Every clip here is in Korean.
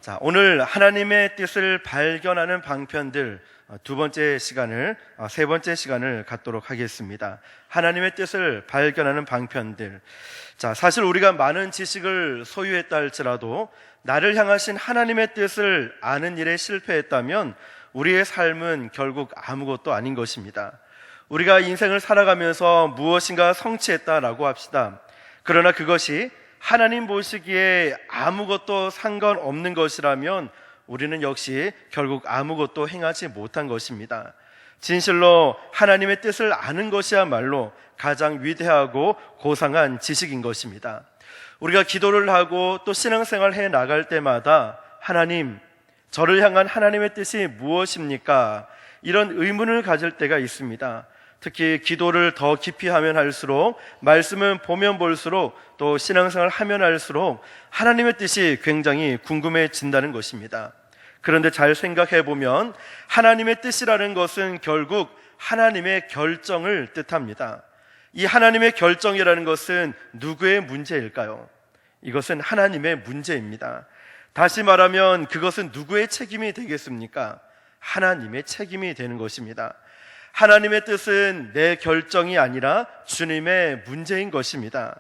자, 오늘 하나님의 뜻을 발견하는 방편들 세 번째 시간을 갖도록 하겠습니다. 하나님의 뜻을 발견하는 방편들. 자, 사실 우리가 많은 지식을 소유했다 할지라도 나를 향하신 하나님의 뜻을 아는 일에 실패했다면 우리의 삶은 결국 아무것도 아닌 것입니다. 우리가 인생을 살아가면서 무엇인가 성취했다라고 합시다. 그러나 그것이 하나님 보시기에 아무것도 상관없는 것이라면 우리는 역시 결국 아무것도 행하지 못한 것입니다. 진실로 하나님의 뜻을 아는 것이야말로 가장 위대하고 고상한 지식인 것입니다. 우리가 기도를 하고 또 신앙생활을 해 나갈 때마다 하나님, 저를 향한 하나님의 뜻이 무엇입니까? 이런 의문을 가질 때가 있습니다. 특히 기도를 더 깊이 하면 할수록, 말씀은 보면 볼수록, 또 신앙생활을 하면 할수록 하나님의 뜻이 굉장히 궁금해진다는 것입니다. 그런데 잘 생각해 보면 하나님의 뜻이라는 것은 결국 하나님의 결정을 뜻합니다. 이 하나님의 결정이라는 것은 누구의 문제일까요? 이것은 하나님의 문제입니다. 다시 말하면 그것은 누구의 책임이 되겠습니까? 하나님의 책임이 되는 것입니다. 하나님의 뜻은 내 결정이 아니라 주님의 문제인 것입니다.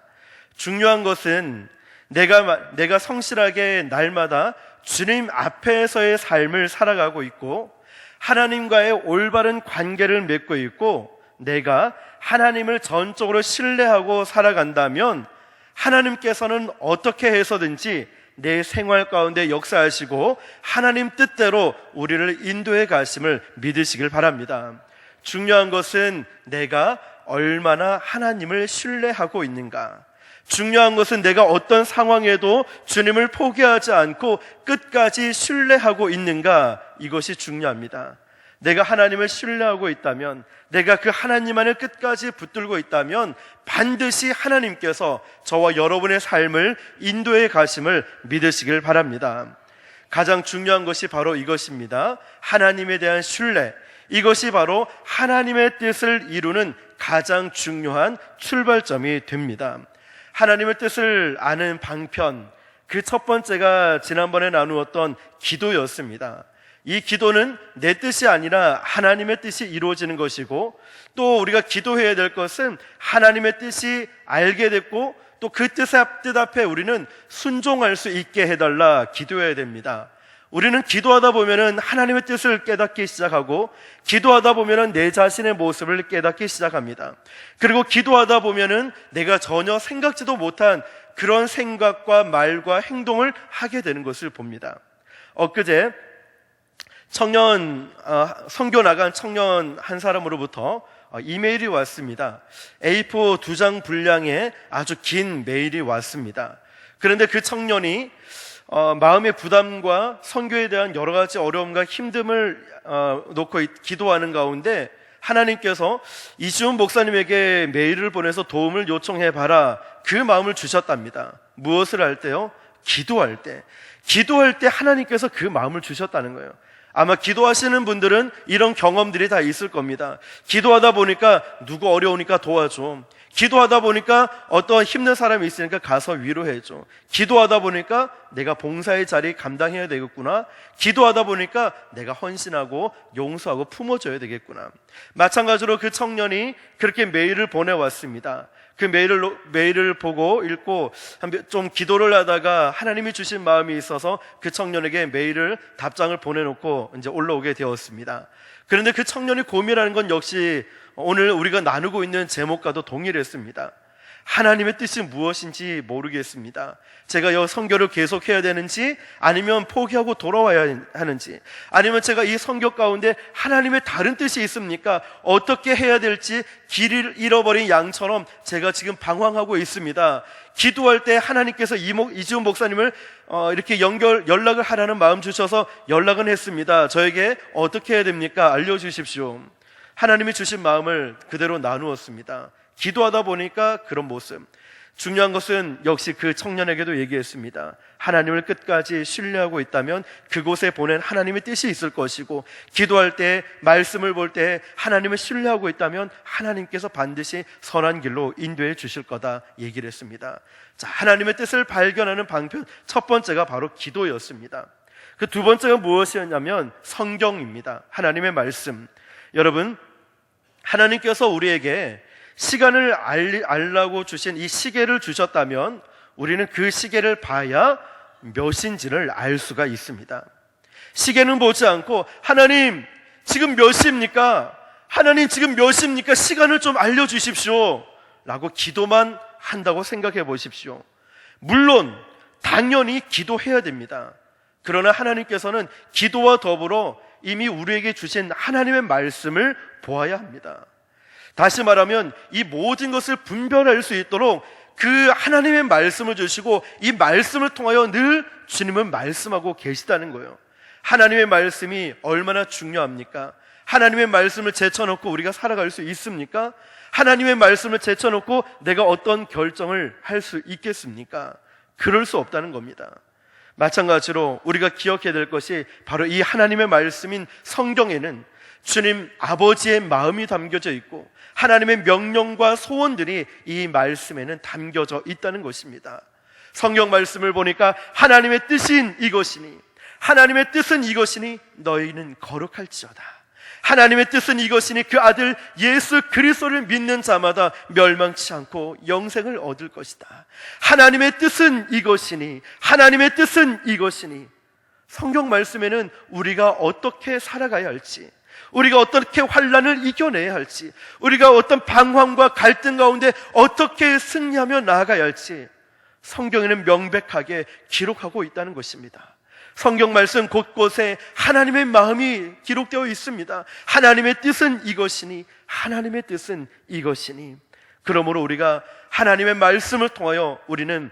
중요한 것은 내가 성실하게 날마다 주님 앞에서의 삶을 살아가고 있고 하나님과의 올바른 관계를 맺고 있고 내가 하나님을 전적으로 신뢰하고 살아간다면 하나님께서는 어떻게 해서든지 내 생활 가운데 역사하시고 하나님 뜻대로 우리를 인도해 가심을 믿으시길 바랍니다. 중요한 것은 내가 얼마나 하나님을 신뢰하고 있는가. 중요한 것은 내가 어떤 상황에도 주님을 포기하지 않고 끝까지 신뢰하고 있는가. 이것이 중요합니다. 내가 하나님을 신뢰하고 있다면, 내가 그 하나님 안을 끝까지 붙들고 있다면 반드시 하나님께서 저와 여러분의 삶을 인도해 가심을 믿으시길 바랍니다. 가장 중요한 것이 바로 이것입니다. 하나님에 대한 신뢰. 이것이 바로 하나님의 뜻을 이루는 가장 중요한 출발점이 됩니다. 하나님의 뜻을 아는 방편, 그 첫 번째가 지난번에 나누었던 기도였습니다. 이 기도는 내 뜻이 아니라 하나님의 뜻이 이루어지는 것이고, 또 우리가 기도해야 될 것은 하나님의 뜻이 알게 됐고 또 그 뜻 앞에 우리는 순종할 수 있게 해달라 기도해야 됩니다. 우리는 기도하다 보면은 하나님의 뜻을 깨닫기 시작하고, 기도하다 보면은 내 자신의 모습을 깨닫기 시작합니다. 그리고 기도하다 보면은 내가 전혀 생각지도 못한 그런 생각과 말과 행동을 하게 되는 것을 봅니다. 엊그제 선교 나간 청년 한 사람으로부터 이메일이 왔습니다. A4 2장 분량의 아주 긴 메일이 왔습니다. 그런데 그 청년이 마음의 부담과 선교에 대한 여러 가지 어려움과 힘듦을 놓고 기도하는 가운데 하나님께서 이주은 목사님에게 메일을 보내서 도움을 요청해봐라, 그 마음을 주셨답니다. 무엇을 할 때요? 기도할 때 하나님께서 그 마음을 주셨다는 거예요. 아마 기도하시는 분들은 이런 경험들이 다 있을 겁니다. 기도하다 보니까 누구 어려우니까 도와줘. 기도하다 보니까 어떤 힘든 사람이 있으니까 가서 위로해줘. 기도하다 보니까 내가 봉사의 자리 감당해야 되겠구나. 기도하다 보니까 내가 헌신하고 용서하고 품어줘야 되겠구나. 마찬가지로 그 청년이 그렇게 메일을 보내왔습니다. 그 메일을 보고 읽고 좀 기도를 하다가 하나님이 주신 마음이 있어서 그 청년에게 답장을 보내놓고 이제 올라오게 되었습니다. 그런데 그 청년이 고민하는 건 역시 오늘 우리가 나누고 있는 제목과도 동일했습니다. 하나님의 뜻이 무엇인지 모르겠습니다. 제가 이 선교를 계속해야 되는지, 아니면 포기하고 돌아와야 하는지, 아니면 제가 이 선교 가운데 하나님의 다른 뜻이 있습니까? 어떻게 해야 될지 길을 잃어버린 양처럼 제가 지금 방황하고 있습니다. 기도할 때 하나님께서 이주은 목사님을 이렇게 연락을 하라는 마음 주셔서 연락은 했습니다. 저에게 어떻게 해야 됩니까? 알려주십시오. 하나님이 주신 마음을 그대로 나누었습니다. 기도하다 보니까 그런 모습. 중요한 것은 역시 그 청년에게도 얘기했습니다. 하나님을 끝까지 신뢰하고 있다면 그곳에 보낸 하나님의 뜻이 있을 것이고, 기도할 때, 말씀을 볼 때 하나님을 신뢰하고 있다면 하나님께서 반드시 선한 길로 인도해 주실 거다 얘기를 했습니다. 자, 하나님의 뜻을 발견하는 방편, 첫 번째가 바로 기도였습니다. 그 두 번째가 무엇이었냐면 성경입니다. 하나님의 말씀. 여러분, 하나님께서 우리에게 시간을 알라고 주신 이 시계를 주셨다면 우리는 그 시계를 봐야 몇인지를 알 수가 있습니다. 시계는 보지 않고 하나님 지금 몇 시입니까? 하나님 지금 몇 시입니까? 시간을 좀 알려주십시오 라고 기도만 한다고 생각해 보십시오. 물론 당연히 기도해야 됩니다. 그러나 하나님께서는 기도와 더불어 이미 우리에게 주신 하나님의 말씀을 보아야 합니다. 다시 말하면 이 모든 것을 분별할 수 있도록 그 하나님의 말씀을 주시고 이 말씀을 통하여 늘 주님은 말씀하고 계시다는 거예요. 하나님의 말씀이 얼마나 중요합니까? 하나님의 말씀을 제쳐놓고 우리가 살아갈 수 있습니까? 하나님의 말씀을 제쳐놓고 내가 어떤 결정을 할 수 있겠습니까? 그럴 수 없다는 겁니다. 마찬가지로 우리가 기억해야 될 것이 바로 이 하나님의 말씀인 성경에는 주님 아버지의 마음이 담겨져 있고 하나님의 명령과 소원들이 이 말씀에는 담겨져 있다는 것입니다. 성경 말씀을 보니까 하나님의 뜻인 이것이니, 하나님의 뜻은 이것이니 너희는 거룩할지어다. 하나님의 뜻은 이것이니 그 아들 예수 그리스도를 믿는 자마다 멸망치 않고 영생을 얻을 것이다. 하나님의 뜻은 이것이니, 하나님의 뜻은 이것이니. 성경 말씀에는 우리가 어떻게 살아가야 할지, 우리가 어떻게 환난을 이겨내야 할지, 우리가 어떤 방황과 갈등 가운데 어떻게 승리하며 나아가야 할지 성경에는 명백하게 기록하고 있다는 것입니다. 성경 말씀 곳곳에 하나님의 마음이 기록되어 있습니다. 하나님의 뜻은 이것이니, 하나님의 뜻은 이것이니. 그러므로 우리가 하나님의 말씀을 통하여 우리는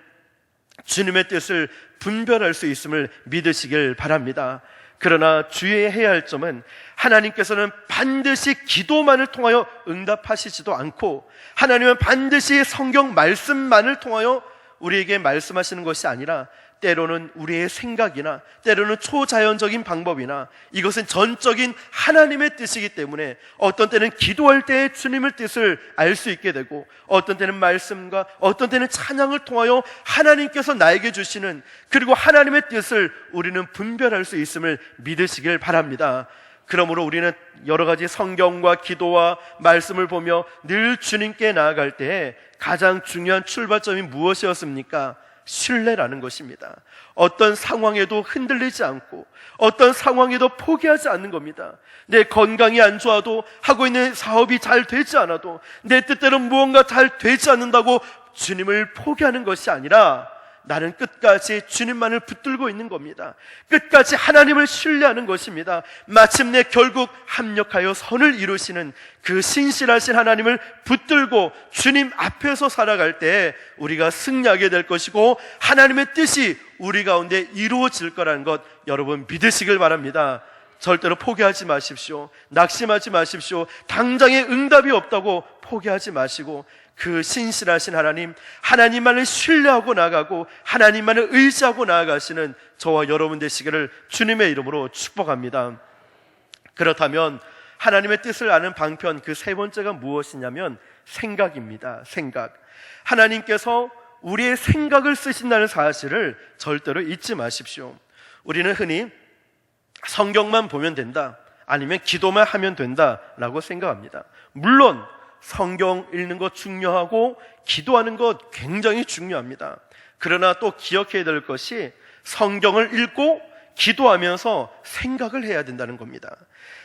주님의 뜻을 분별할 수 있음을 믿으시길 바랍니다. 그러나 주의해야 할 점은 하나님께서는 반드시 기도만을 통하여 응답하시지도 않고, 하나님은 반드시 성경 말씀만을 통하여 우리에게 말씀하시는 것이 아니라 때로는 우리의 생각이나 때로는 초자연적인 방법이나 이것은 전적인 하나님의 뜻이기 때문에 어떤 때는 기도할 때 주님의 뜻을 알 수 있게 되고, 어떤 때는 말씀과 어떤 때는 찬양을 통하여 하나님께서 나에게 주시는, 그리고 하나님의 뜻을 우리는 분별할 수 있음을 믿으시길 바랍니다. 그러므로 우리는 여러 가지 성경과 기도와 말씀을 보며 늘 주님께 나아갈 때 가장 중요한 출발점이 무엇이었습니까? 신뢰라는 것입니다. 어떤 상황에도 흔들리지 않고 어떤 상황에도 포기하지 않는 겁니다. 내 건강이 안 좋아도, 하고 있는 사업이 잘 되지 않아도, 내 뜻대로 무언가 잘 되지 않는다고 주님을 포기하는 것이 아니라 나는 끝까지 주님만을 붙들고 있는 겁니다. 끝까지 하나님을 신뢰하는 것입니다. 마침내 결국 합력하여 선을 이루시는 그 신실하신 하나님을 붙들고 주님 앞에서 살아갈 때 우리가 승리하게 될 것이고 하나님의 뜻이 우리 가운데 이루어질 거라는 것 여러분 믿으시길 바랍니다. 절대로 포기하지 마십시오. 낙심하지 마십시오. 당장에 응답이 없다고 포기하지 마시고 그 신실하신 하나님, 하나님만을 신뢰하고 나아가고 하나님만을 의지하고 나아가시는 저와 여러분 되시기를 주님의 이름으로 축복합니다. 그렇다면 하나님의 뜻을 아는 방편 그 세 번째가 무엇이냐면 생각입니다. 생각. 하나님께서 우리의 생각을 쓰신다는 사실을 절대로 잊지 마십시오. 우리는 흔히 성경만 보면 된다, 아니면 기도만 하면 된다라고 생각합니다. 물론 성경 읽는 것 중요하고 기도하는 것 굉장히 중요합니다. 그러나 또 기억해야 될 것이 성경을 읽고 기도하면서 생각을 해야 된다는 겁니다.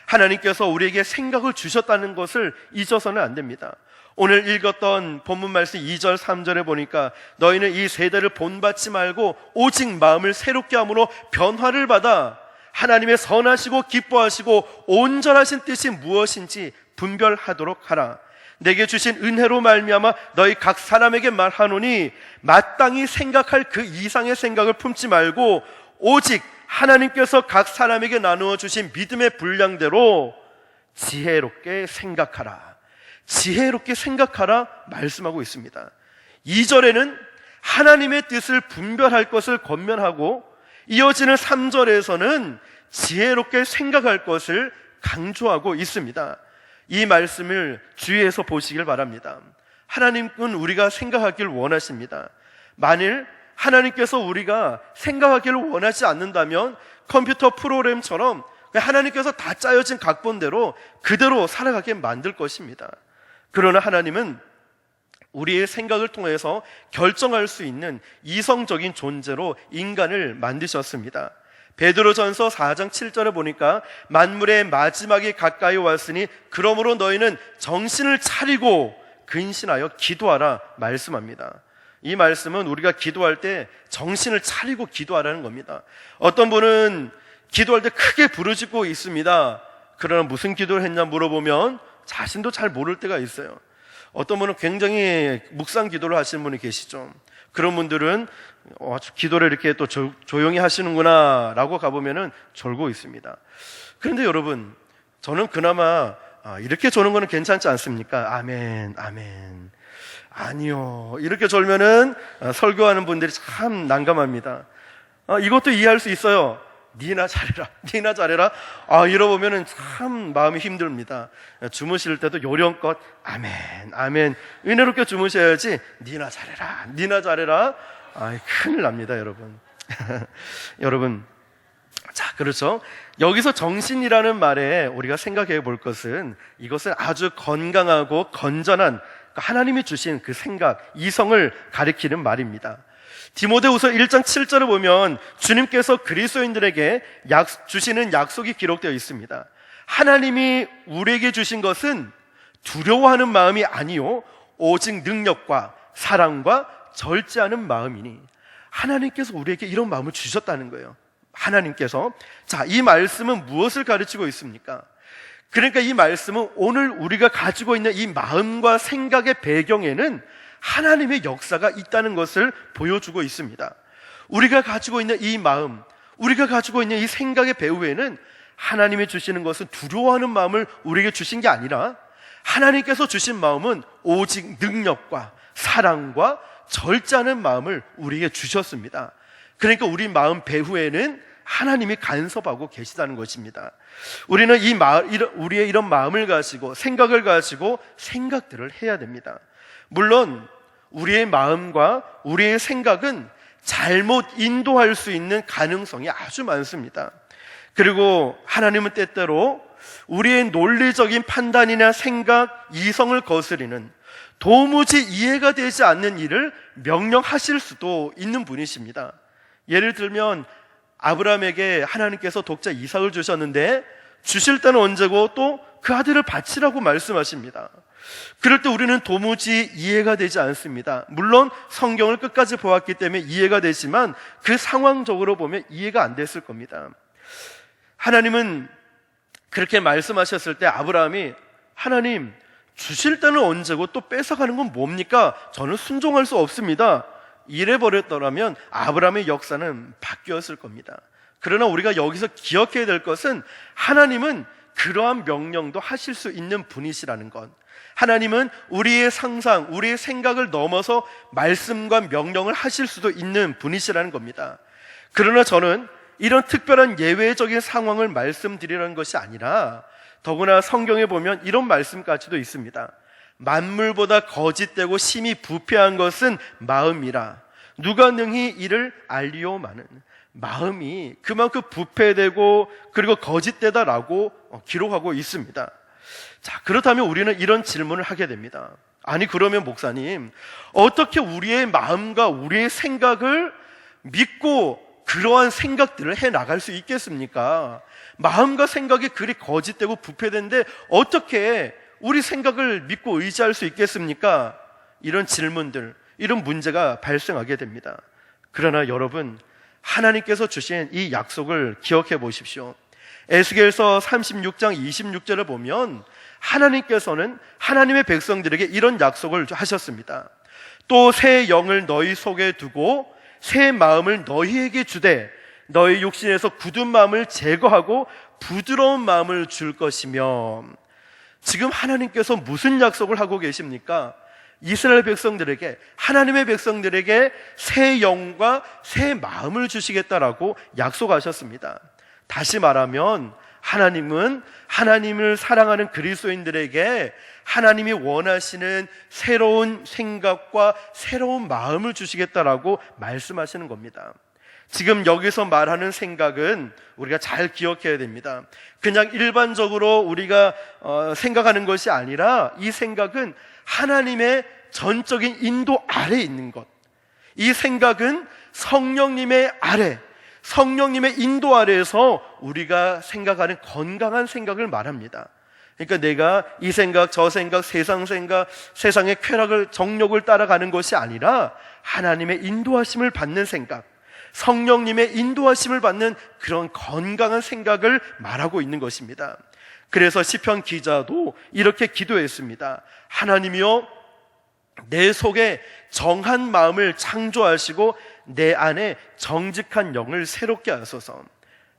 하나님께서 우리에게 생각을 주셨다는 것을 잊어서는 안 됩니다. 오늘 읽었던 본문 말씀 2절 3절에 보니까 너희는 이 세대를 본받지 말고 오직 마음을 새롭게 함으로 변화를 받아 하나님의 선하시고 기뻐하시고 온전하신 뜻이 무엇인지 분별하도록 하라. 내게 주신 은혜로 말미암아 너희 각 사람에게 말하노니 마땅히 생각할 그 이상의 생각을 품지 말고 오직 하나님께서 각 사람에게 나누어 주신 믿음의 분량대로 지혜롭게 생각하라. 지혜롭게 생각하라 말씀하고 있습니다. 2절에는 하나님의 뜻을 분별할 것을 권면하고, 이어지는 3절에서는 지혜롭게 생각할 것을 강조하고 있습니다. 이 말씀을 주의해서 보시길 바랍니다. 하나님은 우리가 생각하길 원하십니다. 만일 하나님께서 우리가 생각하기를 원하지 않는다면 컴퓨터 프로그램처럼 하나님께서 다 짜여진 각본대로 그대로 살아가게 만들 것입니다. 그러나 하나님은 우리의 생각을 통해서 결정할 수 있는 이성적인 존재로 인간을 만드셨습니다. 베드로전서 4장 7절에 보니까 만물의 마지막이 가까이 왔으니 그러므로 너희는 정신을 차리고 근신하여 기도하라 말씀합니다. 이 말씀은 우리가 기도할 때 정신을 차리고 기도하라는 겁니다. 어떤 분은 기도할 때 크게 부르짖고 있습니다. 그러나 무슨 기도를 했냐 물어보면 자신도 잘 모를 때가 있어요. 어떤 분은 굉장히 묵상 기도를 하시는 분이 계시죠. 그런 분들은 기도를 이렇게 또 조용히 하시는구나 라고 가보면은 졸고 있습니다. 그런데 여러분, 저는 그나마 이렇게 조는 거는 괜찮지 않습니까? 아멘, 아멘. 아니요, 이렇게 졸면은 설교하는 분들이 참 난감합니다. 이것도 이해할 수 있어요. 니나 잘해라, 니나 잘해라. 이러보면은 참 마음이 힘듭니다. 주무실 때도 요령껏 아멘, 아멘. 은혜롭게 주무셔야지. 니나 잘해라, 니나 잘해라. 큰일 납니다, 여러분. 여러분, 자, 그렇죠. 여기서 정신이라는 말에 우리가 생각해 볼 것은, 이것은 아주 건강하고 건전한 하나님이 주신 그 생각, 이성을 가리키는 말입니다. 디모데후서 1장 7절을 보면 주님께서 그리스도인들에게 주시는 약속이 기록되어 있습니다. 하나님이 우리에게 주신 것은 두려워하는 마음이 아니요 오직 능력과 사랑과 절제하는 마음이니, 하나님께서 우리에게 이런 마음을 주셨다는 거예요. 하나님께서. 자, 이 말씀은 무엇을 가르치고 있습니까? 그러니까 이 말씀은 오늘 우리가 가지고 있는 이 마음과 생각의 배경에는 하나님의 역사가 있다는 것을 보여주고 있습니다. 우리가 가지고 있는 이 마음, 우리가 가지고 있는 이 생각의 배후에는 하나님이 주시는 것은 두려워하는 마음을 우리에게 주신 게 아니라, 하나님께서 주신 마음은 오직 능력과 사랑과 절제하는 마음을 우리에게 주셨습니다. 그러니까 우리 마음 배후에는 하나님이 간섭하고 계시다는 것입니다. 우리는 우리의 이런 마음을 가지고, 생각을 가지고 생각들을 해야 됩니다. 물론 우리의 마음과 우리의 생각은 잘못 인도할 수 있는 가능성이 아주 많습니다. 그리고 하나님은 때때로 우리의 논리적인 판단이나 생각, 이성을 거스리는 도무지 이해가 되지 않는 일을 명령하실 수도 있는 분이십니다. 예를 들면 아브라함에게 하나님께서 독자 이삭을 주셨는데, 주실 때는 언제고 또 그 아들을 바치라고 말씀하십니다. 그럴 때 우리는 도무지 이해가 되지 않습니다. 물론 성경을 끝까지 보았기 때문에 이해가 되지만 그 상황적으로 보면 이해가 안 됐을 겁니다. 하나님은 그렇게 말씀하셨을 때 아브라함이, 하나님 주실 때는 언제고 또 뺏어가는 건 뭡니까? 저는 순종할 수 없습니다. 이래버렸더라면 아브라함의 역사는 바뀌었을 겁니다. 그러나 우리가 여기서 기억해야 될 것은, 하나님은 그러한 명령도 하실 수 있는 분이시라는 것. 하나님은 우리의 상상, 우리의 생각을 넘어서 말씀과 명령을 하실 수도 있는 분이시라는 겁니다. 그러나 저는 이런 특별한 예외적인 상황을 말씀드리라는 것이 아니라, 더구나 성경에 보면 이런 말씀까지도 있습니다. 만물보다 거짓되고 심히 부패한 것은 마음이라 누가 능히 이를 알리오마는. 마음이 그만큼 부패되고 그리고 거짓되다라고 기록하고 있습니다. 자, 그렇다면 우리는 이런 질문을 하게 됩니다. 아니, 그러면 목사님, 어떻게 우리의 마음과 우리의 생각을 믿고 그러한 생각들을 해 나갈 수 있겠습니까? 마음과 생각이 그리 거짓되고 부패된데 어떻게 우리 생각을 믿고 의지할 수 있겠습니까? 이런 질문들, 이런 문제가 발생하게 됩니다. 그러나 여러분, 하나님께서 주신 이 약속을 기억해 보십시오. 에스겔서 36장 26절을 보면 하나님께서는 하나님의 백성들에게 이런 약속을 하셨습니다. 또 새 영을 너희 속에 두고 새 마음을 너희에게 주되 너희 육신에서 굳은 마음을 제거하고 부드러운 마음을 줄 것이며. 지금 하나님께서 무슨 약속을 하고 계십니까? 이스라엘 백성들에게, 하나님의 백성들에게 새 영과 새 마음을 주시겠다라고 약속하셨습니다. 다시 말하면 하나님은 하나님을 사랑하는 그리스도인들에게 하나님이 원하시는 새로운 생각과 새로운 마음을 주시겠다라고 말씀하시는 겁니다. 지금 여기서 말하는 생각은 우리가 잘 기억해야 됩니다. 그냥 일반적으로 우리가 생각하는 것이 아니라 이 생각은 하나님의 전적인 인도 아래에 있는 것. 이 생각은 성령님의 아래, 성령님의 인도 아래에서 우리가 생각하는 건강한 생각을 말합니다. 그러니까 내가 이 생각, 저 생각, 세상 생각, 세상의 쾌락을, 정욕을 따라가는 것이 아니라 하나님의 인도하심을 받는 생각, 성령님의 인도하심을 받는 그런 건강한 생각을 말하고 있는 것입니다. 그래서 시편 기자도 이렇게 기도했습니다. 하나님이여, 내 속에 정한 마음을 창조하시고 내 안에 정직한 영을 새롭게 하소서.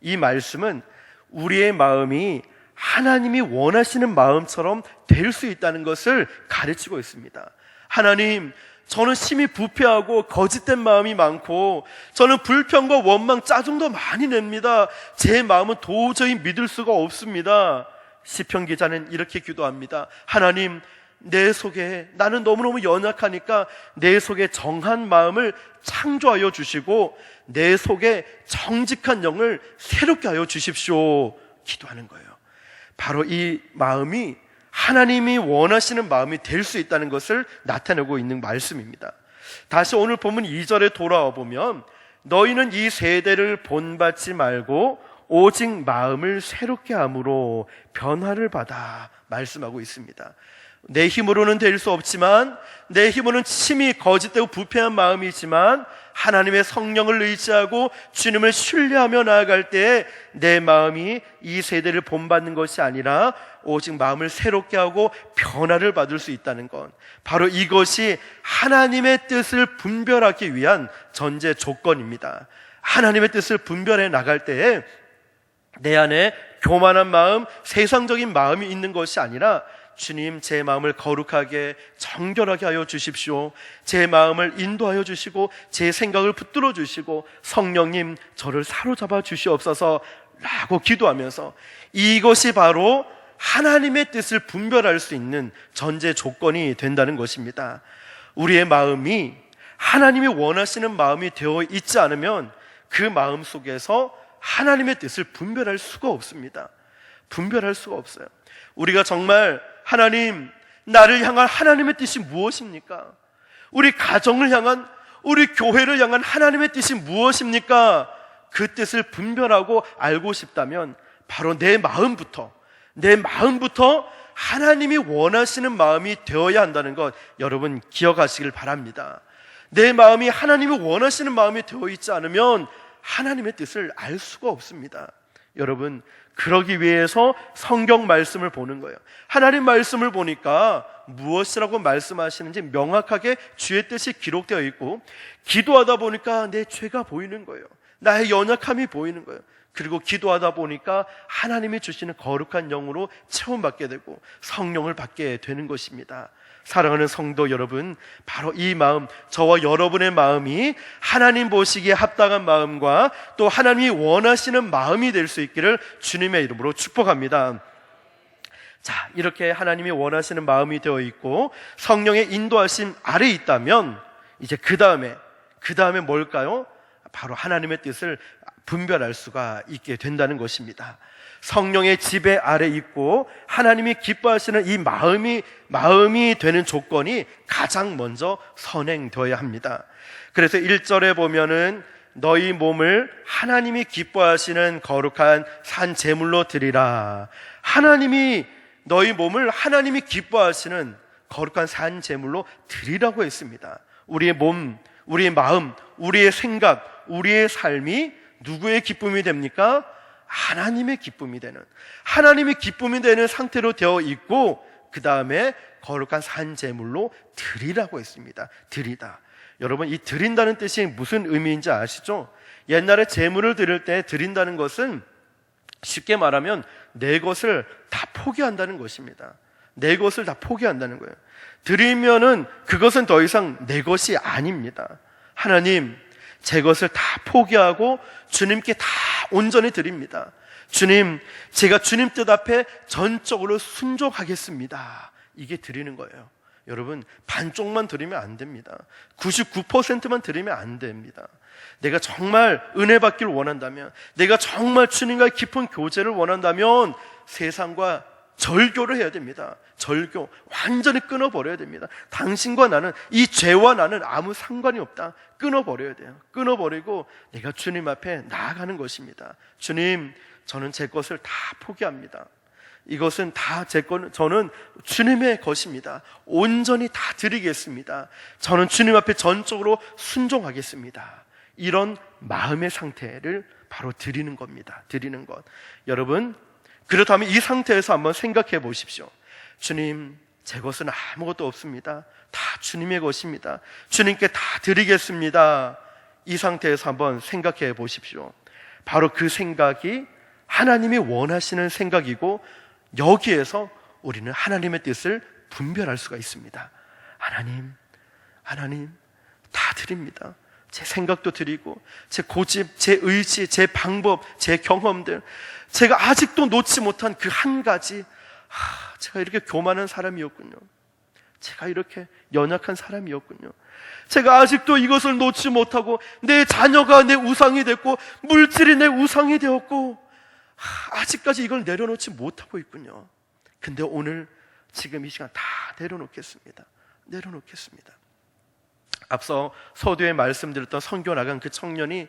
이 말씀은 우리의 마음이 하나님이 원하시는 마음처럼 될 수 있다는 것을 가르치고 있습니다. 하나님, 저는 심히 부패하고 거짓된 마음이 많고 저는 불평과 원망, 짜증도 많이 냅니다. 제 마음은 도저히 믿을 수가 없습니다. 시편 기자는 이렇게 기도합니다. 하나님, 내 속에, 나는 너무너무 연약하니까 내 속에 정한 마음을 창조하여 주시고 내 속에 정직한 영을 새롭게 하여 주십시오. 기도하는 거예요. 바로 이 마음이 하나님이 원하시는 마음이 될 수 있다는 것을 나타내고 있는 말씀입니다. 다시 오늘 본문 2절에 돌아와 보면 너희는 이 세대를 본받지 말고 오직 마음을 새롭게 함으로 변화를 받아 말씀하고 있습니다. 내 힘으로는 될 수 없지만, 내 힘으로는 심히 거짓되고 부패한 마음이지만 하나님의 성령을 의지하고 주님을 신뢰하며 나아갈 때에 내 마음이 이 세대를 본받는 것이 아니라 오직 마음을 새롭게 하고 변화를 받을 수 있다는 것, 바로 이것이 하나님의 뜻을 분별하기 위한 전제 조건입니다. 하나님의 뜻을 분별해 나갈 때에 내 안에 교만한 마음, 세상적인 마음이 있는 것이 아니라 주님, 제 마음을 거룩하게 정결하게 하여 주십시오. 제 마음을 인도하여 주시고 제 생각을 붙들어 주시고 성령님, 저를 사로잡아 주시옵소서 라고 기도하면서, 이것이 바로 하나님의 뜻을 분별할 수 있는 전제 조건이 된다는 것입니다. 우리의 마음이 하나님이 원하시는 마음이 되어 있지 않으면 그 마음 속에서 하나님의 뜻을 분별할 수가 없습니다. 분별할 수가 없어요. 우리가 정말 하나님, 나를 향한 하나님의 뜻이 무엇입니까? 우리 가정을 향한, 우리 교회를 향한 하나님의 뜻이 무엇입니까? 그 뜻을 분별하고 알고 싶다면 바로 내 마음부터 하나님이 원하시는 마음이 되어야 한다는 것, 여러분 기억하시길 바랍니다. 내 마음이 하나님이 원하시는 마음이 되어 있지 않으면 하나님의 뜻을 알 수가 없습니다. 여러분, 그러기 위해서 성경 말씀을 보는 거예요. 하나님 말씀을 보니까 무엇이라고 말씀하시는지 명확하게 주의 뜻이 기록되어 있고, 기도하다 보니까 내 죄가 보이는 거예요. 나의 연약함이 보이는 거예요. 그리고 기도하다 보니까 하나님이 주시는 거룩한 영으로 체험받게 되고 성령을 받게 되는 것입니다. 사랑하는 성도 여러분, 바로 이 마음, 저와 여러분의 마음이 하나님 보시기에 합당한 마음과 또 하나님이 원하시는 마음이 될 수 있기를 주님의 이름으로 축복합니다. 자, 이렇게 하나님이 원하시는 마음이 되어 있고 성령의 인도하심 아래에 있다면 이제 그 다음에 뭘까요? 바로 하나님의 뜻을 분별할 수가 있게 된다는 것입니다. 성령의 지배 아래 있고 하나님이 기뻐하시는 이 마음이 되는 조건이 가장 먼저 선행되어야 합니다. 그래서 1절에 보면은 너희 몸을 하나님이 기뻐하시는 거룩한 산 제물로 드리라. 하나님이 너희 몸을 하나님이 기뻐하시는 거룩한 산 제물로 드리라고 했습니다. 우리의 몸, 우리의 마음, 우리의 생각, 우리의 삶이 누구의 기쁨이 됩니까? 하나님의 기쁨이 되는 상태로 되어 있고, 그 다음에 거룩한 산 제물로 드리라고 했습니다. 드리다. 여러분, 이 드린다는 뜻이 무슨 의미인지 아시죠? 옛날에 제물을 드릴 때 드린다는 것은 쉽게 말하면 내 것을 다 포기한다는 것입니다. 내 것을 다 포기한다는 거예요. 드리면은 그것은 더 이상 내 것이 아닙니다. 하나님, 제 것을 다 포기하고 주님께 다 온전히 드립니다. 주님, 제가 주님 뜻 앞에 전적으로 순종하겠습니다. 이게 드리는 거예요. 여러분, 반쪽만 드리면 안 됩니다. 99%만 드리면 안 됩니다. 내가 정말 은혜 받기를 원한다면, 내가 정말 주님과의 깊은 교제를 원한다면 세상과 절교를 해야 됩니다. 절교, 완전히 끊어버려야 됩니다. 당신과 나는, 이 죄와 나는 아무 상관이 없다. 끊어버려야 돼요. 끊어버리고 내가 주님 앞에 나아가는 것입니다. 주님, 저는 제 것을 다 포기합니다. 이것은 다 제 것, 저는 주님의 것입니다. 온전히 다 드리겠습니다. 저는 주님 앞에 전적으로 순종하겠습니다. 이런 마음의 상태를 바로 드리는 겁니다. 드리는 것. 여러분, 그렇다면 이 상태에서 한번 생각해 보십시오. 주님, 제 것은 아무것도 없습니다. 다 주님의 것입니다. 주님께 다 드리겠습니다. 이 상태에서 한번 생각해 보십시오. 바로 그 생각이 하나님이 원하시는 생각이고, 여기에서 우리는 하나님의 뜻을 분별할 수가 있습니다. 하나님 다 드립니다. 제 생각도 드리고, 제 고집, 제 의지, 제 방법, 제 경험들, 제가 아직도 놓지 못한 그 한 가지, 제가 이렇게 교만한 사람이었군요. 제가 이렇게 연약한 사람이었군요. 제가 아직도 이것을 놓지 못하고 내 자녀가 내 우상이 됐고 물질이 내 우상이 되었고 아직까지 이걸 내려놓지 못하고 있군요. 근데 오늘 지금 이 시간 다 내려놓겠습니다. 앞서 서두에 말씀드렸던 선교 나간 그 청년이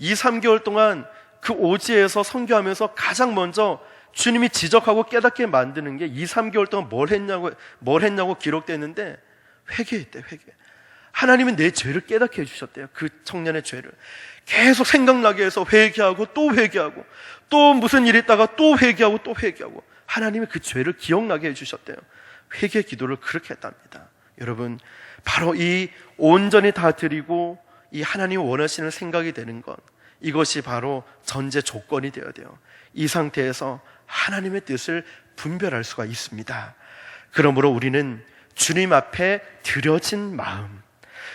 2-3개월 동안 그 오지에서 선교하면서 가장 먼저 주님이 지적하고 깨닫게 만드는 게 2-3개월 동안 뭘 했냐고 기록됐는데 회개. 하나님은 내 죄를 깨닫게 해주셨대요. 그 청년의 죄를 계속 생각나게 해서 회개하고 또 회개하고, 또 무슨 일이 있다가 또 회개하고 또 회개하고, 하나님이 그 죄를 기억나게 해주셨대요. 회개 기도를 그렇게 했답니다. 여러분, 바로 이 온전히 다 드리고 이 하나님이 원하시는 생각이 되는 것, 이것이 바로 전제 조건이 되어야 돼요. 이 상태에서 하나님의 뜻을 분별할 수가 있습니다. 그러므로 우리는 주님 앞에 드려진 마음,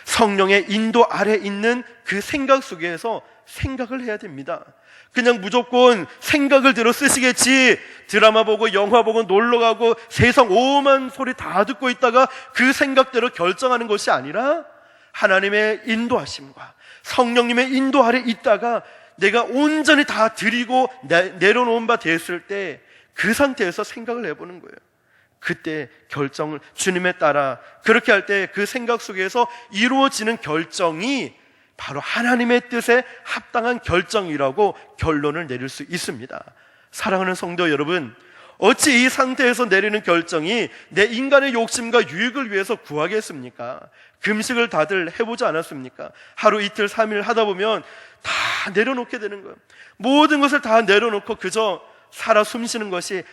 성령의 인도 아래 있는 그 생각 속에서 생각을 해야 됩니다. 그냥 무조건 생각을 들어 쓰시겠지, 드라마 보고 영화 보고 놀러 가고 세상 오만 소리 다 듣고 있다가 그 생각대로 결정하는 것이 아니라 하나님의 인도하심과 성령님의 인도 아래 있다가 내가 온전히 다 드리고 내려놓은 바 됐을 때 그 상태에서 생각을 해보는 거예요. 그때 결정을 주님에 따라 그렇게 할 때 그 생각 속에서 이루어지는 결정이 바로 하나님의 뜻에 합당한 결정이라고 결론을 내릴 수 있습니다. 사랑하는 성도 여러분, 어찌 이 상태에서 내리는 결정이 내 인간의 욕심과 유익을 위해서 구하겠습니까? 금식을 다들 해보지 않았습니까? 하루 이틀 3일 하다 보면 다 내려놓게 되는 거예요. 모든 것을 다 내려놓고 그저 살아 숨쉬는 것이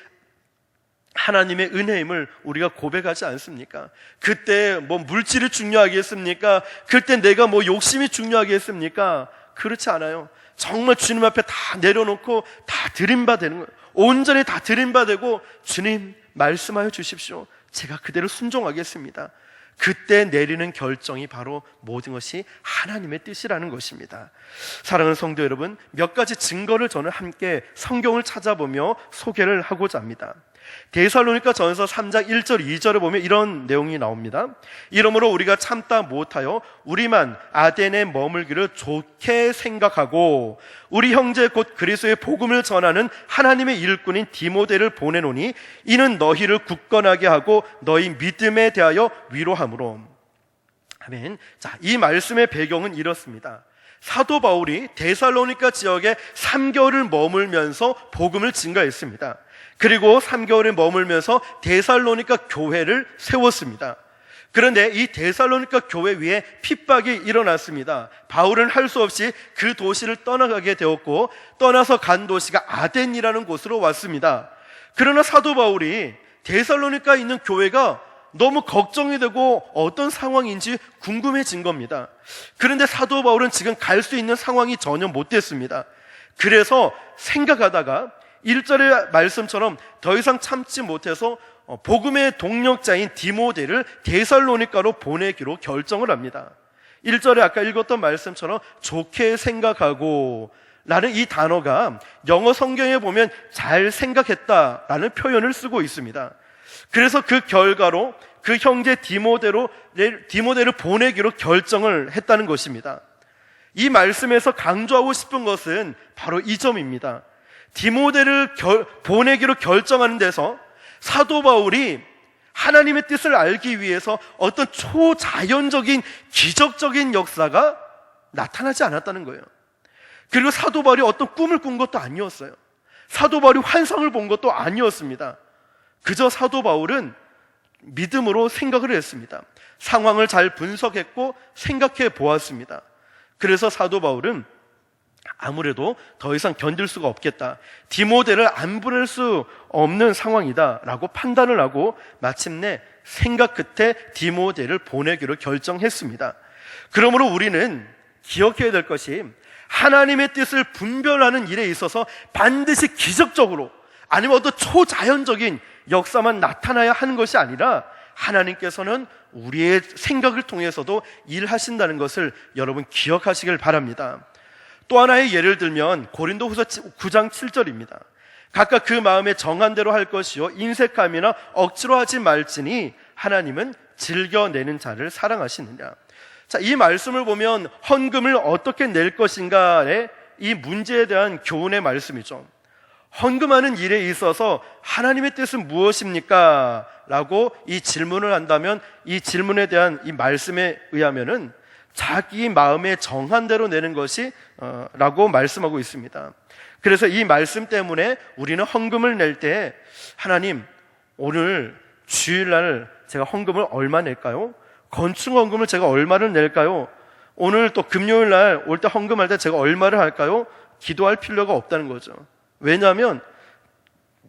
하나님의 은혜임을 우리가 고백하지 않습니까? 그때 뭐 물질이 중요하겠습니까? 그때 내가 뭐 욕심이 중요하겠습니까? 그렇지 않아요. 정말 주님 앞에 다 내려놓고 다 드림바 되는 거예요. 온전히 다 드림바 되고, 주님 말씀하여 주십시오. 제가 그대로 순종하겠습니다. 그때 내리는 결정이 바로 모든 것이 하나님의 뜻이라는 것입니다. 사랑하는 성도 여러분, 몇 가지 증거를 저는 함께 성경을 찾아보며 소개를 하고자 합니다. 데살로니가 전서 3장 1절 2절에 보면 이런 내용이 나옵니다. 이러므로 우리가 참다 못하여 우리만 아덴에 머물기를 좋게 생각하고 우리 형제 곧 그리스도의 복음을 전하는 하나님의 일꾼인 디모데를 보내노니 이는 너희를 굳건하게 하고 너희 믿음에 대하여 위로함으로. 아멘. 자, 이 말씀의 배경은 이렇습니다. 사도 바울이 데살로니가 지역에 3개월을 머물면서 복음을 증거했습니다. 그리고 3개월을 머물면서 데살로니가 교회를 세웠습니다. 그런데 이 데살로니가 교회 위에 핍박이 일어났습니다. 바울은 할 수 없이 그 도시를 떠나가게 되었고, 떠나서 간 도시가 아덴이라는 곳으로 왔습니다. 그러나 사도 바울이 데살로니가에 있는 교회가 너무 걱정이 되고 어떤 상황인지 궁금해진 겁니다. 그런데 사도 바울은 지금 갈 수 있는 상황이 전혀 못 됐습니다. 그래서 생각하다가 1절의 말씀처럼 더 이상 참지 못해서 복음의 동력자인 디모데를 데살로니가로 보내기로 결정을 합니다. 1절에 아까 읽었던 말씀처럼 좋게 생각하고 라는 이 단어가 영어 성경에 보면 잘 생각했다라는 표현을 쓰고 있습니다. 그래서 그 결과로 그 형제 디모데를 보내기로 결정을 했다는 것입니다. 이 말씀에서 강조하고 싶은 것은 바로 이 점입니다. 디모데를 보내기로 결정하는 데서 사도 바울이 하나님의 뜻을 알기 위해서 어떤 초자연적인 기적적인 역사가 나타나지 않았다는 거예요. 그리고 사도 바울이 어떤 꿈을 꾼 것도 아니었어요. 사도 바울이 환상을 본 것도 아니었습니다. 그저 사도 바울은 믿음으로 생각을 했습니다. 상황을 잘 분석했고 생각해 보았습니다. 그래서 사도 바울은 아무래도 더 이상 견딜 수가 없겠다, 디모데를 안 보낼 수 없는 상황이다 라고 판단을 하고 마침내 생각 끝에 디모데를 보내기로 결정했습니다. 그러므로 우리는 기억해야 될 것이 하나님의 뜻을 분별하는 일에 있어서 반드시 기적적으로 아니면 어떤 초자연적인 역사만 나타나야 하는 것이 아니라 하나님께서는 우리의 생각을 통해서도 일하신다는 것을 여러분 기억하시길 바랍니다. 또 하나의 예를 들면 고린도후서 9장 7절입니다. 각각 그 마음에 정한 대로 할 것이요 인색함이나 억지로 하지 말지니 하나님은 즐겨내는 자를 사랑하시느냐. 자, 이 말씀을 보면 헌금을 어떻게 낼 것인가의 이 문제에 대한 교훈의 말씀이죠. 헌금하는 일에 있어서 하나님의 뜻은 무엇입니까? 라고 이 질문을 한다면 이 질문에 대한 이 말씀에 의하면은 자기 마음에 정한 대로 내는 것이 라고 말씀하고 있습니다. 그래서 이 말씀 때문에 우리는 헌금을 낼 때 하나님, 오늘 주일날 제가 헌금을 얼마 낼까요? 건축 헌금을 제가 얼마를 낼까요? 오늘 또 금요일날 올 때 헌금할 때 제가 얼마를 할까요? 기도할 필요가 없다는 거죠. 왜냐하면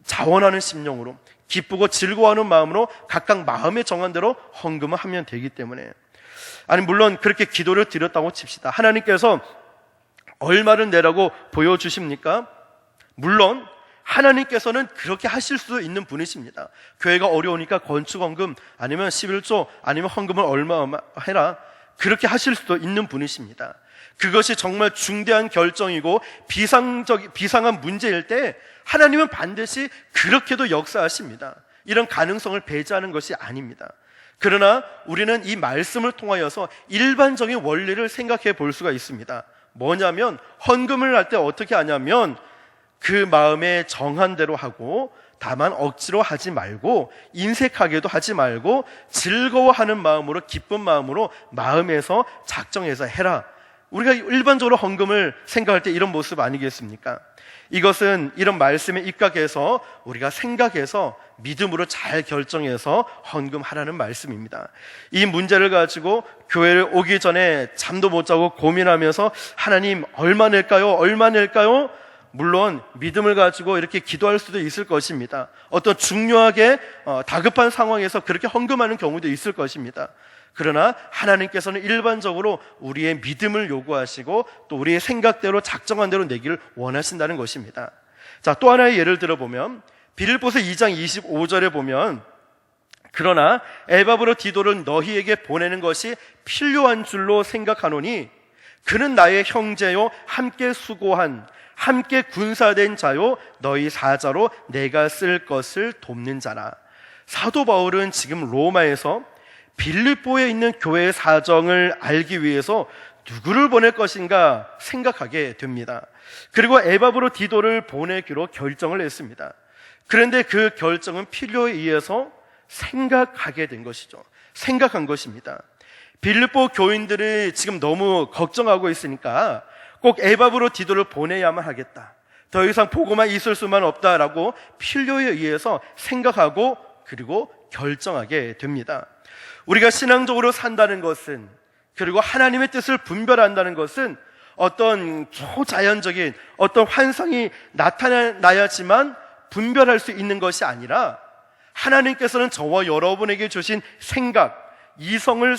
자원하는 심령으로 기쁘고 즐거워하는 마음으로 각각 마음에 정한 대로 헌금을 하면 되기 때문에. 아니 물론 그렇게 기도를 드렸다고 칩시다. 하나님께서 얼마를 내라고 보여주십니까? 물론 하나님께서는 그렇게 하실 수 있는 분이십니다. 교회가 어려우니까 건축헌금 아니면 11조 아니면 헌금을 얼마 해라, 그렇게 하실 수도 있는 분이십니다. 그것이 정말 중대한 결정이고 비상한 문제일 때 하나님은 반드시 그렇게도 역사하십니다. 이런 가능성을 배제하는 것이 아닙니다. 그러나 우리는 이 말씀을 통하여서 일반적인 원리를 생각해 볼 수가 있습니다. 뭐냐면 헌금을 할 때 어떻게 하냐면 그 마음에 정한 대로 하고 다만 억지로 하지 말고 인색하게도 하지 말고 즐거워하는 마음으로 기쁜 마음으로 마음에서 작정해서 해라. 우리가 일반적으로 헌금을 생각할 때 이런 모습 아니겠습니까? 이것은 이런 말씀에 입각해서 우리가 생각해서 믿음으로 잘 결정해서 헌금하라는 말씀입니다. 이 문제를 가지고 교회를 오기 전에 잠도 못 자고 고민하면서 하나님 얼마 낼까요? 얼마 낼까요? 물론 믿음을 가지고 이렇게 기도할 수도 있을 것입니다. 어떤 중요하게 다급한 상황에서 그렇게 헌금하는 경우도 있을 것입니다. 그러나 하나님께서는 일반적으로 우리의 믿음을 요구하시고 또 우리의 생각대로 작정한 대로 내기를 원하신다는 것입니다. 자, 또 하나의 예를 들어보면 빌립보서 2장 25절에 보면 그러나 에바브로 디도를 너희에게 보내는 것이 필요한 줄로 생각하노니 그는 나의 형제요 함께 수고한 함께 군사된 자요 너희 사자로 내가 쓸 것을 돕는 자라. 사도 바울은 지금 로마에서 빌립보에 있는 교회의 사정을 알기 위해서 누구를 보낼 것인가 생각하게 됩니다. 그리고 에바브로 디도를 보내기로 결정을 했습니다. 그런데 그 결정은 필요에 의해서 생각하게 된 것이죠. 생각한 것입니다. 빌립보 교인들이 지금 너무 걱정하고 있으니까 꼭 에바브로 디도를 보내야만 하겠다, 더 이상 보고만 있을 수만 없다라고 필요에 의해서 생각하고 그리고 결정하게 됩니다. 우리가 신앙적으로 산다는 것은, 그리고 하나님의 뜻을 분별한다는 것은 어떤 초자연적인 어떤 환상이 나타나야지만 분별할 수 있는 것이 아니라 하나님께서는 저와 여러분에게 주신 생각, 이성을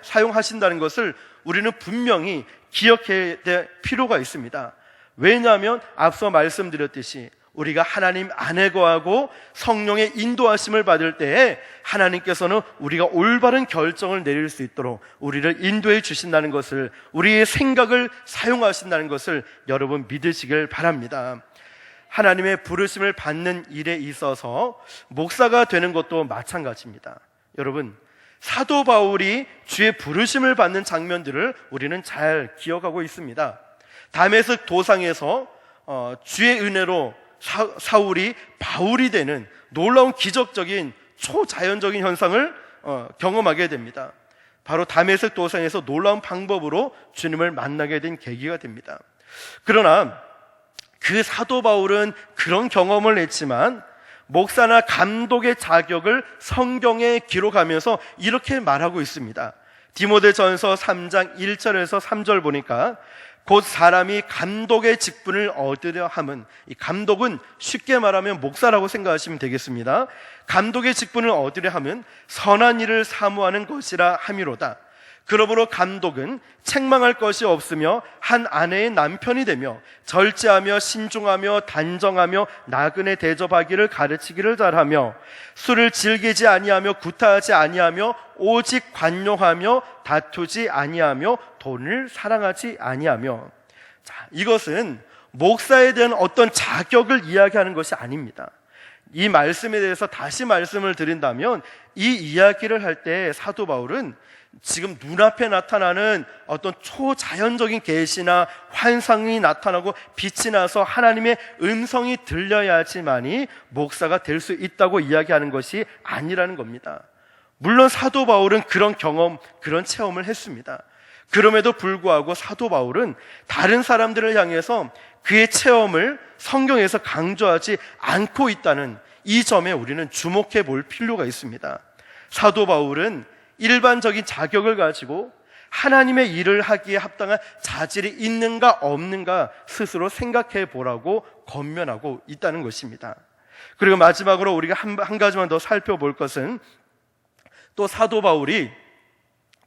사용하신다는 것을 우리는 분명히 기억해야 될 필요가 있습니다. 왜냐하면 앞서 말씀드렸듯이 우리가 하나님 안에 거하고 성령의 인도하심을 받을 때에 하나님께서는 우리가 올바른 결정을 내릴 수 있도록 우리를 인도해 주신다는 것을, 우리의 생각을 사용하신다는 것을 여러분 믿으시길 바랍니다. 하나님의 부르심을 받는 일에 있어서 목사가 되는 것도 마찬가지입니다. 여러분, 사도 바울이 주의 부르심을 받는 장면들을 우리는 잘 기억하고 있습니다. 다메섹 도상에서 주의 은혜로 사울이 바울이 되는 놀라운 기적적인 초자연적인 현상을 경험하게 됩니다. 바로 다메섹 도상에서 놀라운 방법으로 주님을 만나게 된 계기가 됩니다. 그러나 그 사도 바울은 그런 경험을 했지만 목사나 감독의 자격을 성경에 기록하면서 이렇게 말하고 있습니다. 디모데전서 3장 1절에서 3절 보니까 곧 사람이 감독의 직분을 얻으려 함은, 이 감독은 쉽게 말하면 목사라고 생각하시면 되겠습니다. 감독의 직분을 얻으려 함은 선한 일을 사모하는 것이라 함이로다. 그러므로 감독은 책망할 것이 없으며 한 아내의 남편이 되며 절제하며 신중하며 단정하며 나그네 대접하기를 가르치기를 잘하며 술을 즐기지 아니하며 구타하지 아니하며 오직 관용하며 다투지 아니하며 돈을 사랑하지 아니하며. 자, 이것은 목사에 대한 어떤 자격을 이야기하는 것이 아닙니다. 이 말씀에 대해서 다시 말씀을 드린다면 이 이야기를 할 때 사도 바울은 지금 눈앞에 나타나는 어떤 초자연적인 계시나 환상이 나타나고 빛이 나서 하나님의 음성이 들려야지만이 목사가 될 수 있다고 이야기하는 것이 아니라는 겁니다. 물론 사도 바울은 그런 경험, 그런 체험을 했습니다. 그럼에도 불구하고 사도 바울은 다른 사람들을 향해서 그의 체험을 성경에서 강조하지 않고 있다는 이 점에 우리는 주목해 볼 필요가 있습니다. 사도 바울은 일반적인 자격을 가지고 하나님의 일을 하기에 합당한 자질이 있는가 없는가 스스로 생각해 보라고 권면하고 있다는 것입니다. 그리고 마지막으로 우리가 한 가지만 더 살펴볼 것은 또 사도 바울이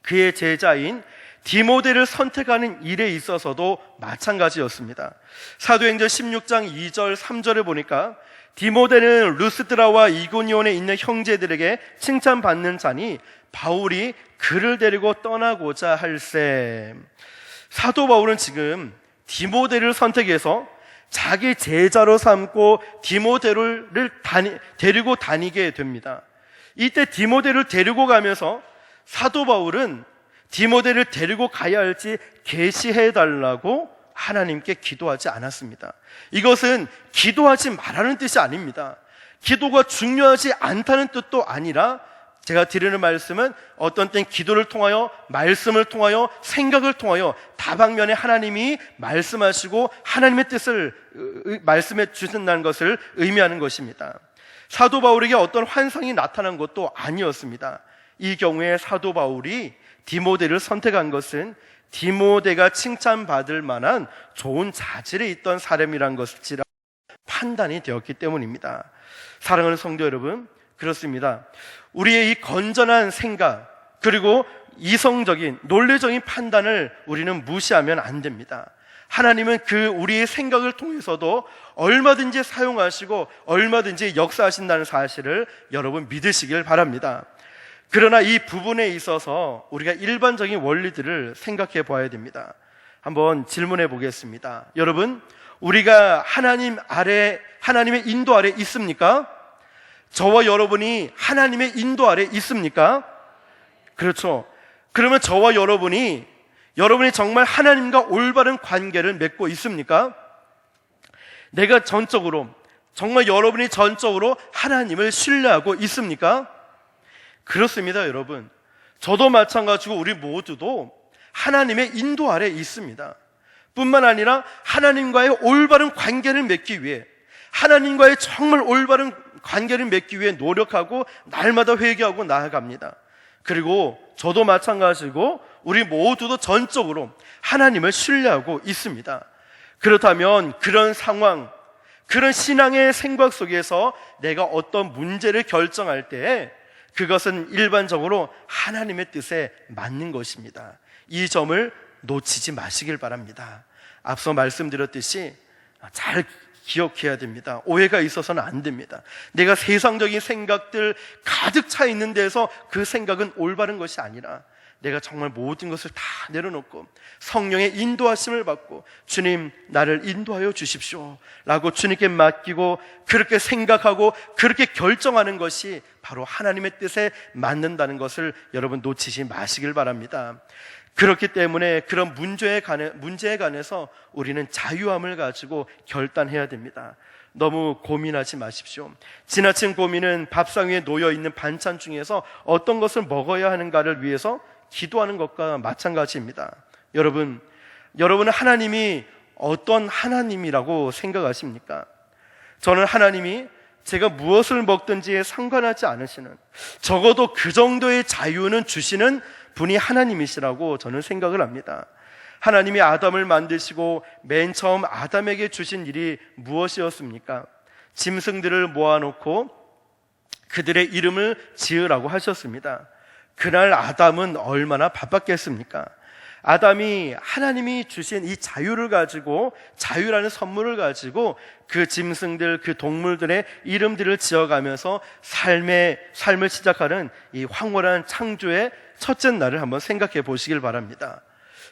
그의 제자인 디모데를 선택하는 일에 있어서도 마찬가지였습니다. 사도행전 16장 2절 3절에 보니까 디모데는 루스드라와 이고니온에 있는 형제들에게 칭찬받는 자니 바울이 그를 데리고 떠나고자 할세. 사도 바울은 지금 디모데를 선택해서 자기 제자로 삼고 디모데를 데리고 다니게 됩니다. 이때 디모데를 데리고 가면서 사도 바울은 디모데를 데리고 가야 할지 계시해 달라고 하나님께 기도하지 않았습니다. 이것은 기도하지 말라는 뜻이 아닙니다. 기도가 중요하지 않다는 뜻도 아니라 제가 드리는 말씀은 어떤 땐 기도를 통하여, 말씀을 통하여, 생각을 통하여 다방면에 하나님이 말씀하시고 하나님의 뜻을 말씀해 주신다는 것을 의미하는 것입니다. 사도 바울에게 어떤 환상이 나타난 것도 아니었습니다. 이 경우에 사도 바울이 디모데를 선택한 것은 디모데가 칭찬받을 만한 좋은 자질에 있던 사람이란 것이라 판단이 되었기 때문입니다. 사랑하는 성도 여러분, 그렇습니다. 우리의 이 건전한 생각 그리고 이성적인 논리적인 판단을 우리는 무시하면 안 됩니다. 하나님은 그 우리의 생각을 통해서도 얼마든지 사용하시고 얼마든지 역사하신다는 사실을 여러분 믿으시길 바랍니다. 그러나 이 부분에 있어서 우리가 일반적인 원리들을 생각해 봐야 됩니다. 한번 질문해 보겠습니다. 여러분, 우리가 하나님의 인도 아래 있습니까? 저와 여러분이 하나님의 인도 아래 있습니까? 그렇죠. 그러면 저와 여러분이 정말 하나님과 올바른 관계를 맺고 있습니까? 내가 정말 여러분이 전적으로 하나님을 신뢰하고 있습니까? 그렇습니다, 여러분. 저도 마찬가지고 우리 모두도 하나님의 인도 아래 있습니다. 뿐만 아니라 하나님과의 올바른 관계를 맺기 위해, 하나님과의 정말 올바른 관계를 맺기 위해 노력하고 날마다 회개하고 나아갑니다. 그리고 저도 마찬가지고 우리 모두도 전적으로 하나님을 신뢰하고 있습니다. 그렇다면 그런 상황, 그런 신앙의 생각 속에서 내가 어떤 문제를 결정할 때 그것은 일반적으로 하나님의 뜻에 맞는 것입니다. 이 점을 놓치지 마시길 바랍니다. 앞서 말씀드렸듯이 잘 기억해야 됩니다. 오해가 있어서는 안 됩니다. 내가 세상적인 생각들 가득 차 있는 데서 그 생각은 올바른 것이 아니라 내가 정말 모든 것을 다 내려놓고 성령의 인도하심을 받고 주님 나를 인도하여 주십시오 라고 주님께 맡기고 그렇게 생각하고 그렇게 결정하는 것이 바로 하나님의 뜻에 맞는다는 것을 여러분 놓치지 마시길 바랍니다. 그렇기 때문에 그런 문제에 관해서 우리는 자유함을 가지고 결단해야 됩니다. 너무 고민하지 마십시오. 지나친 고민은 밥상 위에 놓여있는 반찬 중에서 어떤 것을 먹어야 하는가를 위해서 기도하는 것과 마찬가지입니다. 여러분은 하나님이 어떤 하나님이라고 생각하십니까? 저는 하나님이 제가 무엇을 먹든지에 상관하지 않으시는, 적어도 그 정도의 자유는 주시는 분이 하나님이시라고 저는 생각을 합니다. 하나님이 아담을 만드시고 맨 처음 아담에게 주신 일이 무엇이었습니까? 짐승들을 모아놓고 그들의 이름을 지으라고 하셨습니다. 그날 아담은 얼마나 바빴겠습니까? 아담이 하나님이 주신 이 자유를 가지고, 자유라는 선물을 가지고 그 짐승들, 그 동물들의 이름들을 지어가면서 삶을 시작하는 이 황홀한 창조의 첫째 날을 한번 생각해 보시길 바랍니다.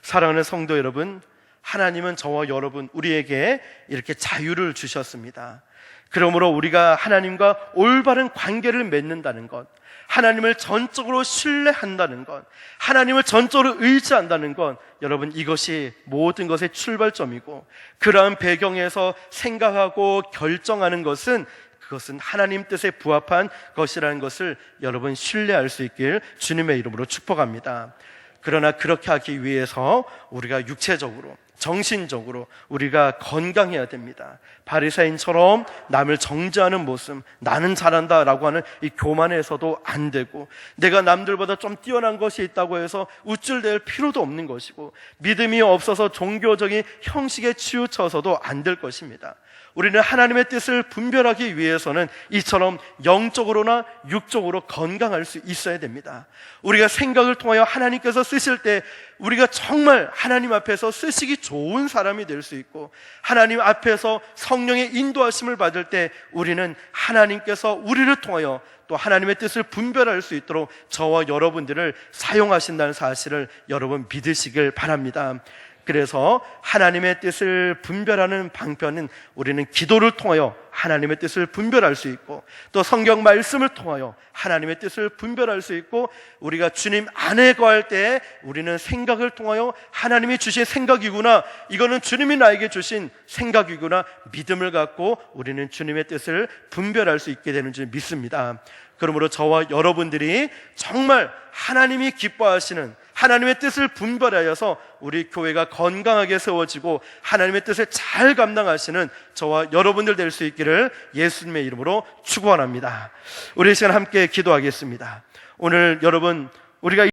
사랑하는 성도 여러분, 하나님은 저와 여러분, 우리에게 이렇게 자유를 주셨습니다. 그러므로 우리가 하나님과 올바른 관계를 맺는다는 것, 하나님을 전적으로 신뢰한다는 것, 하나님을 전적으로 의지한다는 것, 여러분 이것이 모든 것의 출발점이고, 그러한 배경에서 생각하고 결정하는 것은 그것은 하나님 뜻에 부합한 것이라는 것을 여러분 신뢰할 수 있길 주님의 이름으로 축복합니다. 그러나 그렇게 하기 위해서 우리가 육체적으로, 정신적으로 우리가 건강해야 됩니다. 바리새인처럼 남을 정죄하는 모습, 나는 잘한다 라고 하는 이 교만에서도 안 되고, 내가 남들보다 좀 뛰어난 것이 있다고 해서 우쭐댈 필요도 없는 것이고, 믿음이 없어서 종교적인 형식에 치우쳐서도 안 될 것입니다. 우리는 하나님의 뜻을 분별하기 위해서는 이처럼 영적으로나 육적으로 건강할 수 있어야 됩니다. 우리가 생각을 통하여 하나님께서 쓰실 때 우리가 정말 하나님 앞에서 쓰시기 좋은 사람이 될 수 있고, 하나님 앞에서 성령의 인도하심을 받을 때 우리는 하나님께서 우리를 통하여 또 하나님의 뜻을 분별할 수 있도록 저와 여러분들을 사용하신다는 사실을 여러분 믿으시길 바랍니다. 그래서 하나님의 뜻을 분별하는 방편은 우리는 기도를 통하여 하나님의 뜻을 분별할 수 있고, 또 성경 말씀을 통하여 하나님의 뜻을 분별할 수 있고, 우리가 주님 안에 거할 때 우리는 생각을 통하여 하나님이 주신 생각이구나, 이거는 주님이 나에게 주신 생각이구나, 믿음을 갖고 우리는 주님의 뜻을 분별할 수 있게 되는 줄 믿습니다. 그러므로 저와 여러분들이 정말 하나님이 기뻐하시는 하나님의 뜻을 분별하여서 우리 교회가 건강하게 세워지고 하나님의 뜻을 잘 감당하시는 저와 여러분들 될 수 있기를 예수님의 이름으로 축원합니다. 우리 이 시간 함께 기도하겠습니다. 오늘 여러분, 우리가